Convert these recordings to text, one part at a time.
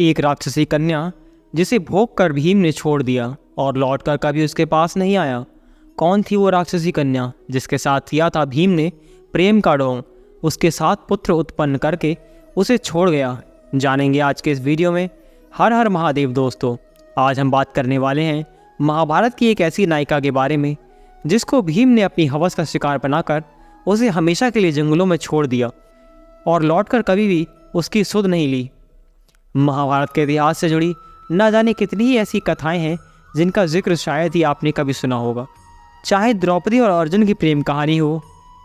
एक राक्षसी कन्या जिसे भोग कर भीम ने छोड़ दिया और लौट कर कभी उसके पास नहीं आया। कौन थी वो राक्षसी कन्या जिसके साथ किया था भीम ने प्रेम का ढोंग, उसके साथ पुत्र उत्पन्न करके उसे छोड़ गया? जानेंगे आज के इस वीडियो में। हर हर महादेव दोस्तों, आज हम बात करने वाले हैं महाभारत की एक ऐसी नायिका के बारे में जिसको भीम ने अपनी हवस का शिकार बनाकर उसे हमेशा के लिए जंगलों में छोड़ दिया और लौटकर कभी भी उसकी सुध नहीं ली। महाभारत के इतिहास से जुड़ी न जाने कितनी ही ऐसी कथाएं हैं जिनका जिक्र शायद ही आपने कभी सुना होगा। चाहे द्रौपदी और अर्जुन की प्रेम कहानी हो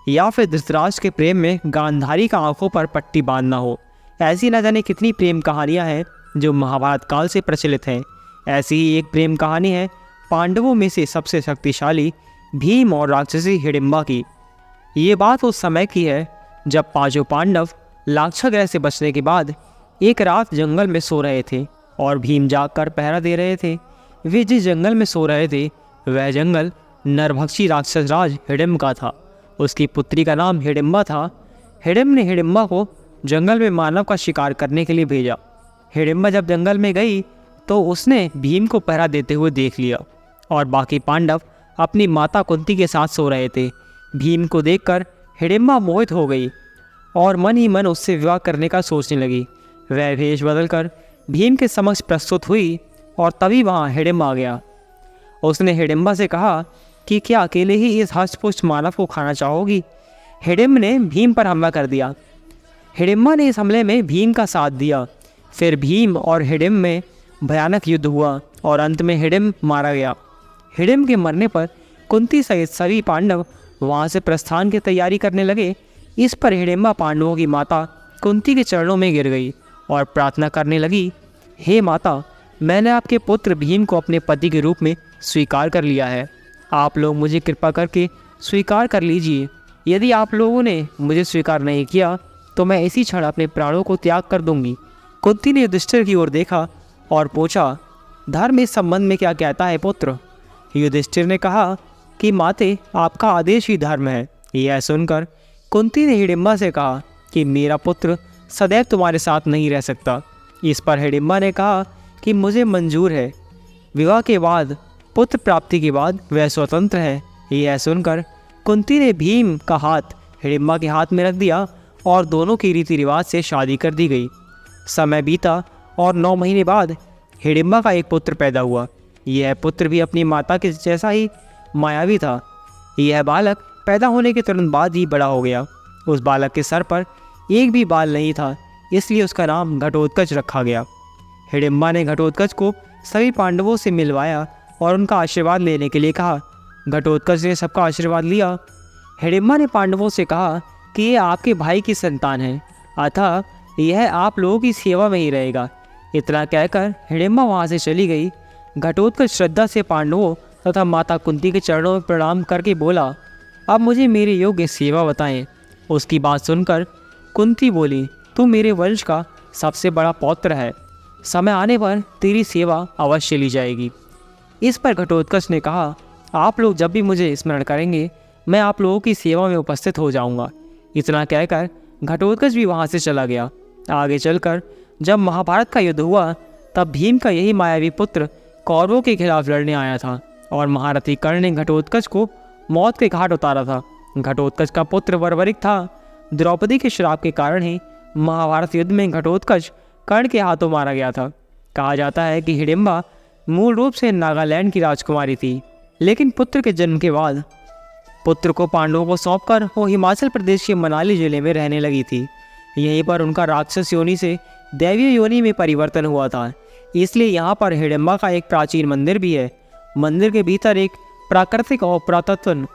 या फिर धृतराष्ट्र के प्रेम में गांधारी का आंखों पर पट्टी बांधना हो, ऐसी न जाने कितनी प्रेम कहानियां हैं जो महाभारत काल से प्रचलित हैं। ऐसी ही एक प्रेम कहानी है पांडवों में से सबसे शक्तिशाली भीम और राक्षसी हिडिंबा की। ये बात उस समय की है जब पांचों पांडव लाक्षागृह से बचने के बाद एक रात जंगल में सो रहे थे और भीम जागकर पहरा दे रहे थे। वे जिस जंगल में सो रहे थे वह जंगल नरभक्षी राक्षस राज हिडिंब का था। उसकी पुत्री का नाम हिडिंबा था। हिडिंब ने हिडिंबा को जंगल में मानव का शिकार करने के लिए भेजा। हिडिंबा जब जंगल में गई तो उसने भीम को पहरा देते हुए देख लिया और बाकी पांडव अपनी माता कुंती के साथ सो रहे थे। भीम को देखकर हिडिंबा मोहित हो गई और मन ही मन उससे विवाह करने का सोचने लगी। वह वेश बदलकर भीम के समक्ष प्रस्तुत हुई और तभी वहाँ हिडिंब आ गया। उसने हिडिंबा से कहा कि क्या अकेले ही इस हष्टपुष्ट मानव को खाना चाहोगी? हिडिंब ने भीम पर हमला कर दिया। हिडिंबा ने इस हमले में भीम का साथ दिया। फिर भीम और हिडिंब में भयानक युद्ध हुआ और अंत में हिडिंब मारा गया। हिडिंब के मरने पर कुंती सहित सभी पांडव वहाँ से प्रस्थान की तैयारी करने लगे। इस पर हिडिंबा पांडवों की माता कुंती के चरणों में गिर गई और प्रार्थना करने लगी, हे माता, मैंने आपके पुत्र भीम को अपने पति के रूप में स्वीकार कर लिया है। आप लोग मुझे कृपा करके स्वीकार कर लीजिए। यदि आप लोगों ने मुझे स्वीकार नहीं किया तो मैं इसी क्षण अपने प्राणों को त्याग कर दूंगी। कुंती ने युधिष्ठिर की ओर देखा और पूछा, धर्म इस संबंध में क्या कहता है पुत्र? युधिष्ठिर ने कहा कि माते, आपका आदेश ही धर्म है। यह सुनकर कुंती ने हिडिंबा से कहा कि मेरा पुत्र सदैव तुम्हारे साथ नहीं रह सकता। इस पर हिडिंबा ने कहा कि मुझे मंजूर है। विवाह के बाद, पुत्र प्राप्ति के बाद वह स्वतंत्र है। यह सुनकर कुंती ने भीम का हाथ हिडिंबा के हाथ में रख दिया और दोनों की रीति रिवाज से शादी कर दी गई। समय बीता और 9 महीने बाद हिडिंबा का एक पुत्र पैदा हुआ। यह पुत्र भी अपनी माता के जैसा ही मायावी था। यह बालक पैदा होने के तुरंत बाद ही बड़ा हो गया। उस बालक के सर पर एक भी बाल नहीं था, इसलिए उसका नाम घटोत्कच रखा गया। हिडिंबा ने घटोत्कच को सभी पांडवों से मिलवाया और उनका आशीर्वाद लेने के लिए कहा। घटोत्कच ने सबका आशीर्वाद लिया। हिडिंबा ने पांडवों से कहा कि यह आपके भाई की संतान है, अतः यह आप लोगों की सेवा में ही रहेगा। इतना कहकर हिडिंबा वहाँ से चली गई। घटोत्कच श्रद्धा से पांडवों तथा माता कुंती के चरणों में प्रणाम करके बोला, अब मुझे मेरे योग्य सेवा बताएं। उसकी बात सुनकर कुंती बोली, तू मेरे वंश का सबसे बड़ा पौत्र है, समय आने पर तेरी सेवा अवश्य ली जाएगी। इस पर घटोत्कच ने कहा, आप लोग जब भी मुझे स्मरण करेंगे मैं आप लोगों की सेवा में उपस्थित हो जाऊंगा। इतना कहकर घटोत्कच भी वहाँ से चला गया। आगे चलकर जब महाभारत का युद्ध हुआ तब भीम का यही मायावी पुत्र कौरवों के खिलाफ लड़ने आया था और महारथी कर्ण ने घटोत्कच को मौत के घाट उतारा था। घटोत्कच का पुत्र वरवरिक था। द्रौपदी के श्राप के कारण ही महाभारत युद्ध में घटोत्कच कर्ण के हाथों मारा गया था। कहा जाता है कि हिडिंबा मूल रूप से नागालैंड की राजकुमारी थी, लेकिन पुत्र के जन्म के बाद पुत्र को पांडवों को सौंपकर वो हिमाचल प्रदेश के मनाली जिले में रहने लगी थी। यहीं पर उनका राक्षस योनि से दैवीय योनि में परिवर्तन हुआ था, इसलिए यहाँ पर हिडिंबा का एक प्राचीन मंदिर भी है। मंदिर के भीतर एक प्राकृतिक और पुरातत्व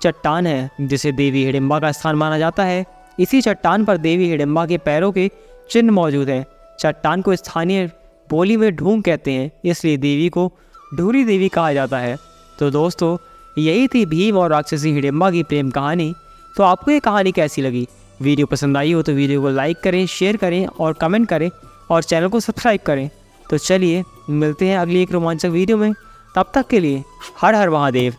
चट्टान है जिसे देवी हिडिंबा का स्थान माना जाता है। इसी चट्टान पर देवी हिडिंबा के पैरों के चिन्ह मौजूद हैं। चट्टान को स्थानीय बोली में ढूंग कहते हैं, इसलिए देवी को ढूरी देवी कहा जाता है। तो दोस्तों, यही थी भीम और राक्षसी हिडिंबा की प्रेम कहानी। तो आपको ये कहानी कैसी लगी? वीडियो पसंद आई हो तो वीडियो को लाइक करें, शेयर करें और कमेंट करें और चैनल को सब्सक्राइब करें। तो चलिए मिलते हैं अगली एक रोमांचक वीडियो में। तब तक के लिए हर हर महादेव।